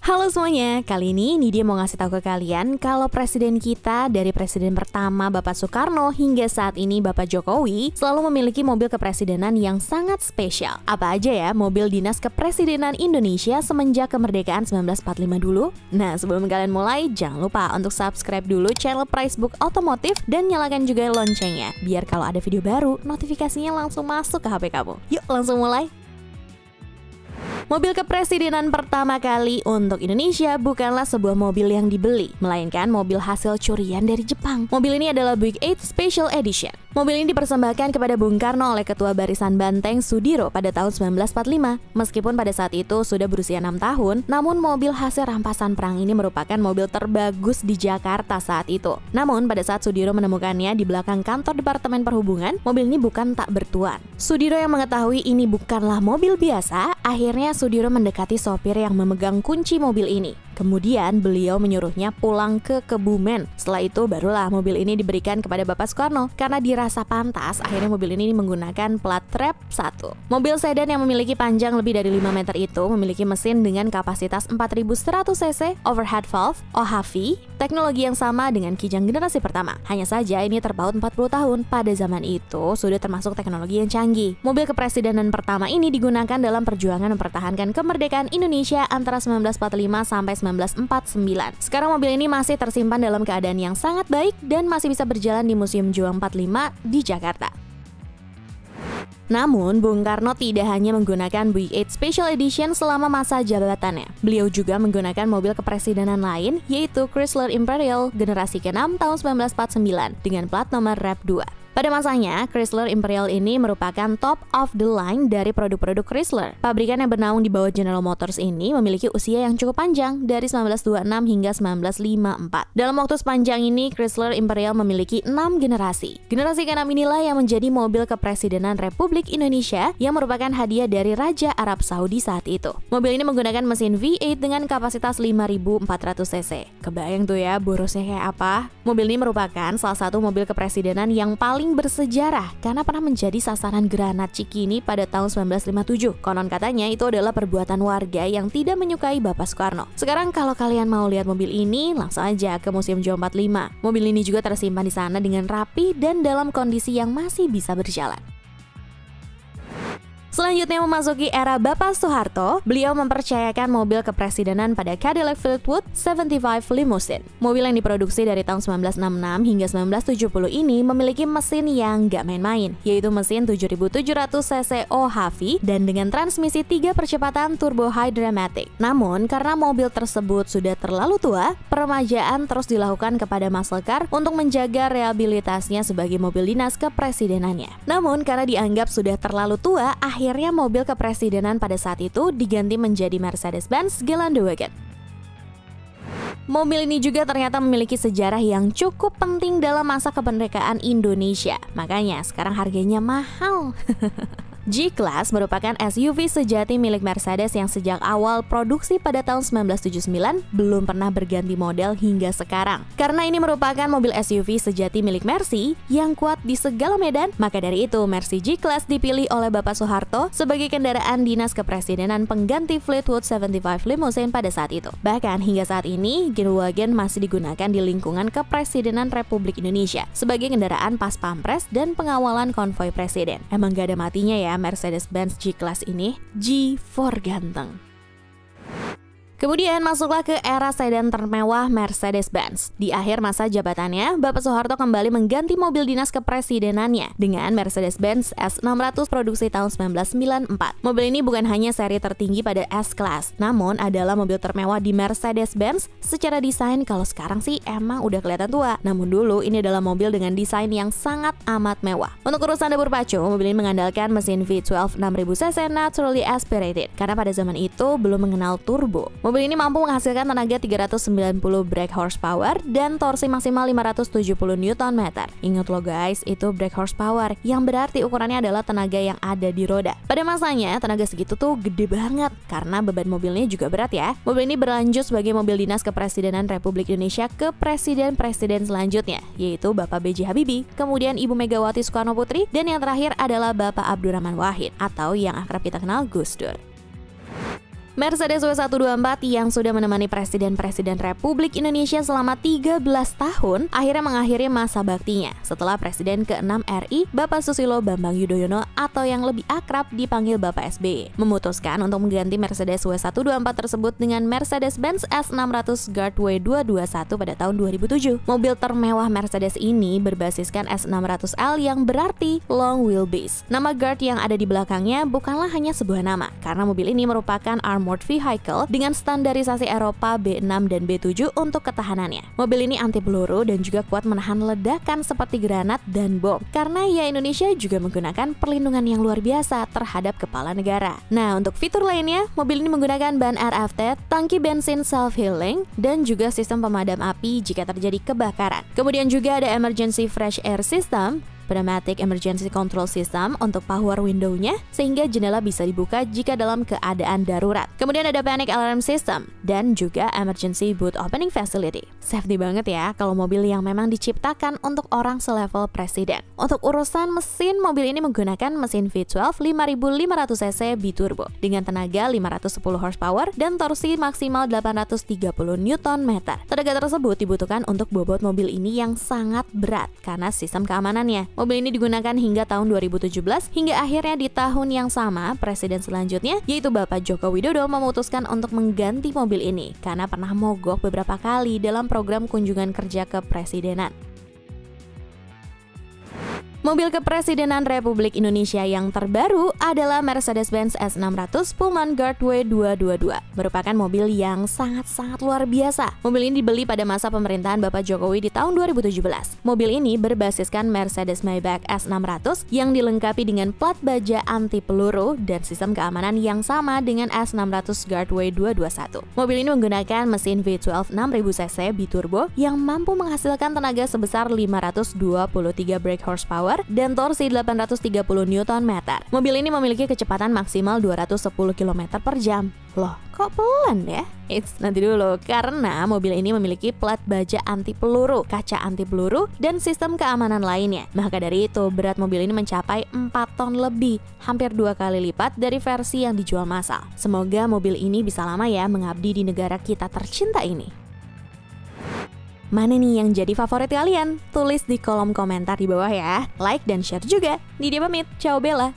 Halo semuanya, kali ini Nidia mau ngasih tahu ke kalian kalau presiden kita dari presiden pertama Bapak Soekarno hingga saat ini Bapak Jokowi selalu memiliki mobil kepresidenan yang sangat spesial. Apa aja ya mobil dinas kepresidenan Indonesia semenjak kemerdekaan 1945 dulu? Nah, sebelum kalian mulai, jangan lupa untuk subscribe dulu channel Pricebook Otomotif dan nyalakan juga loncengnya biar kalau ada video baru, notifikasinya langsung masuk ke HP kamu. Yuk langsung mulai! Mobil kepresidenan pertama kali untuk Indonesia bukanlah sebuah mobil yang dibeli, melainkan mobil hasil curian dari Jepang. Mobil ini adalah Buick 8 Special Edition. Mobil ini dipersembahkan kepada Bung Karno oleh Ketua Barisan Banteng Sudiro pada tahun 1945. Meskipun pada saat itu sudah berusia 6 tahun, namun mobil hasil rampasan perang ini merupakan mobil terbagus di Jakarta saat itu. Namun pada saat Sudiro menemukannya di belakang kantor Departemen Perhubungan, mobil ini bukan tak bertuan. Sudiro yang mengetahui ini bukanlah mobil biasa, akhirnya Sudiro mendekati sopir yang memegang kunci mobil ini. Kemudian beliau menyuruhnya pulang ke Kebumen. Setelah itu barulah mobil ini diberikan kepada Bapak Soekarno. Karena dirasa pantas, akhirnya mobil ini menggunakan plat Trap 1. Mobil sedan yang memiliki panjang lebih dari 5 meter itu memiliki mesin dengan kapasitas 4100 cc, overhead valve, OHV, teknologi yang sama dengan Kijang generasi pertama. Hanya saja ini terpaut 40 tahun. Pada zaman itu sudah termasuk teknologi yang canggih. Mobil kepresidenan pertama ini digunakan dalam perjuangan mempertahankan kemerdekaan Indonesia antara 1945 sampai 1949. Sekarang mobil ini masih tersimpan dalam keadaan yang sangat baik dan masih bisa berjalan di Museum Juang 45 di Jakarta. Namun, Bung Karno tidak hanya menggunakan Buick 8 Special Edition selama masa jabatannya. Beliau juga menggunakan mobil kepresidenan lain, yaitu Chrysler Imperial generasi ke-6 tahun 1949 dengan plat nomor RAP2. Pada masanya, Chrysler Imperial ini merupakan top of the line dari produk-produk Chrysler. Pabrikan yang bernaung di bawah General Motors ini memiliki usia yang cukup panjang dari 1926 hingga 1954. Dalam waktu sepanjang ini, Chrysler Imperial memiliki 6 generasi. Generasi ke-6 inilah yang menjadi mobil kepresidenan Republik Indonesia yang merupakan hadiah dari Raja Arab Saudi saat itu. Mobil ini menggunakan mesin V8 dengan kapasitas 5400 cc. Kebayang tuh ya borosnya kayak apa? Mobil ini merupakan salah satu mobil kepresidenan yang paling bersejarah karena pernah menjadi sasaran granat Cikini pada tahun 1957. Konon katanya itu adalah perbuatan warga yang tidak menyukai Bapak Soekarno. Sekarang kalau kalian mau lihat mobil ini, langsung aja ke Museum Juang 45. Mobil ini juga tersimpan di sana dengan rapi dan dalam kondisi yang masih bisa berjalan. Selanjutnya memasuki era Bapak Soeharto, beliau mempercayakan mobil kepresidenan pada Cadillac Fleetwood 75 Limousine. Mobil yang diproduksi dari tahun 1966 hingga 1970 ini memiliki mesin yang gak main-main, yaitu mesin 7700 cc OHV dan dengan transmisi 3 percepatan turbo high dramatic. Namun, karena mobil tersebut sudah terlalu tua, peremajaan terus dilakukan kepada muscle car untuk menjaga rehabilitasnya sebagai mobil dinas kepresidenannya. Namun, karena dianggap sudah terlalu tua, akhirnya mobil kepresidenan pada saat itu diganti menjadi Mercedes-Benz Gelandewagen. Mobil ini juga ternyata memiliki sejarah yang cukup penting dalam masa kemerdekaan Indonesia. Makanya sekarang harganya mahal. G-Class merupakan SUV sejati milik Mercedes yang sejak awal produksi pada tahun 1979 belum pernah berganti model hingga sekarang. Karena ini merupakan mobil SUV sejati milik Mercy yang kuat di segala medan, maka dari itu Mercy G-Class dipilih oleh Bapak Soeharto sebagai kendaraan dinas kepresidenan pengganti Fleetwood 75 Limousine pada saat itu. Bahkan hingga saat ini, Gelandewagen masih digunakan di lingkungan kepresidenan Republik Indonesia sebagai kendaraan pas pampres dan pengawalan konvoi presiden. Emang gak ada matinya ya Mercedes-Benz G-Class ini, G4 ganteng. Kemudian masuklah ke era sedan termewah Mercedes-Benz. Di akhir masa jabatannya, Bapak Soeharto kembali mengganti mobil dinas kepresidenannya dengan Mercedes-Benz S600 produksi tahun 1994. Mobil ini bukan hanya seri tertinggi pada S-Class, namun adalah mobil termewah di Mercedes-Benz. Secara desain kalau sekarang sih emang udah kelihatan tua, namun dulu ini adalah mobil dengan desain yang sangat amat mewah. Untuk urusan dapur pacu, mobil ini mengandalkan mesin V12 6000 cc naturally aspirated karena pada zaman itu belum mengenal turbo. Mobil ini mampu menghasilkan tenaga 390 brake horsepower dan torsi maksimal 570 Nm. Ingat loh guys, itu brake horsepower yang berarti ukurannya adalah tenaga yang ada di roda. Pada masanya, tenaga segitu tuh gede banget karena beban mobilnya juga berat ya. Mobil ini berlanjut sebagai mobil dinas kepresidenan Republik Indonesia ke presiden-presiden selanjutnya, yaitu Bapak B.J. Habibie, kemudian Ibu Megawati Soekarno Putri, dan yang terakhir adalah Bapak Abdurrahman Wahid atau yang akrab kita kenal Gus Dur. Mercedes W124 yang sudah menemani Presiden-Presiden Republik Indonesia selama 13 tahun akhirnya mengakhiri masa baktinya setelah Presiden ke-6 RI Bapak Susilo Bambang Yudhoyono atau yang lebih akrab dipanggil Bapak SBY memutuskan untuk mengganti Mercedes W124 tersebut dengan Mercedes-Benz S600 Guard W221 pada tahun 2007. Mobil termewah Mercedes ini berbasiskan S600L yang berarti long wheelbase. Nama Guard yang ada di belakangnya bukanlah hanya sebuah nama karena mobil ini merupakan armored vehicle dengan standarisasi Eropa B6 dan B7 untuk ketahanannya. Mobil ini anti peluru dan juga kuat menahan ledakan seperti granat dan bom. Karena ya Indonesia juga menggunakan perlindungan yang luar biasa terhadap kepala negara. Nah, untuk fitur lainnya, mobil ini menggunakan ban RFT, tangki bensin self-healing, dan juga sistem pemadam api jika terjadi kebakaran. Kemudian juga ada emergency fresh air system, Pneumatic Emergency Control System untuk power window-nya sehingga jendela bisa dibuka jika dalam keadaan darurat. Kemudian ada Panic Alarm System dan juga Emergency Boot Opening Facility. Safety banget ya kalau mobil yang memang diciptakan untuk orang selevel presiden. Untuk urusan mesin, mobil ini menggunakan mesin V12 5500cc biturbo dengan tenaga 510 horsepower dan torsi maksimal 830 Nm. Tenaga tersebut dibutuhkan untuk bobot mobil ini yang sangat berat karena sistem keamanannya. Mobil ini digunakan hingga tahun 2017 hingga akhirnya di tahun yang sama presiden selanjutnya yaitu Bapak Joko Widodo memutuskan untuk mengganti mobil ini karena pernah mogok beberapa kali dalam program kunjungan kerja kepresidenan. Mobil kepresidenan Republik Indonesia yang terbaru adalah Mercedes-Benz S600 Pullman Guard W222. Merupakan mobil yang sangat-sangat luar biasa. Mobil ini dibeli pada masa pemerintahan Bapak Jokowi di tahun 2017. Mobil ini berbasiskan Mercedes-Maybach S600 yang dilengkapi dengan plat baja anti peluru dan sistem keamanan yang sama dengan S600 Guard W221. Mobil ini menggunakan mesin V12 6000cc biturbo yang mampu menghasilkan tenaga sebesar 523 brake horsepower dan torsi 830 Nm. Mobil ini memiliki kecepatan maksimal 210 km per jam. Loh, kok pelan ya? Nanti dulu, karena mobil ini memiliki plat baja anti peluru, kaca anti peluru, dan sistem keamanan lainnya. Maka dari itu, berat mobil ini mencapai 4 ton lebih, hampir 2 kali lipat dari versi yang dijual massal. Semoga mobil ini bisa lama ya mengabdi di negara kita tercinta ini. Mana nih yang jadi favorit kalian? Tulis di kolom komentar di bawah ya. Like dan share juga. Nidia pamit, ciao Bella.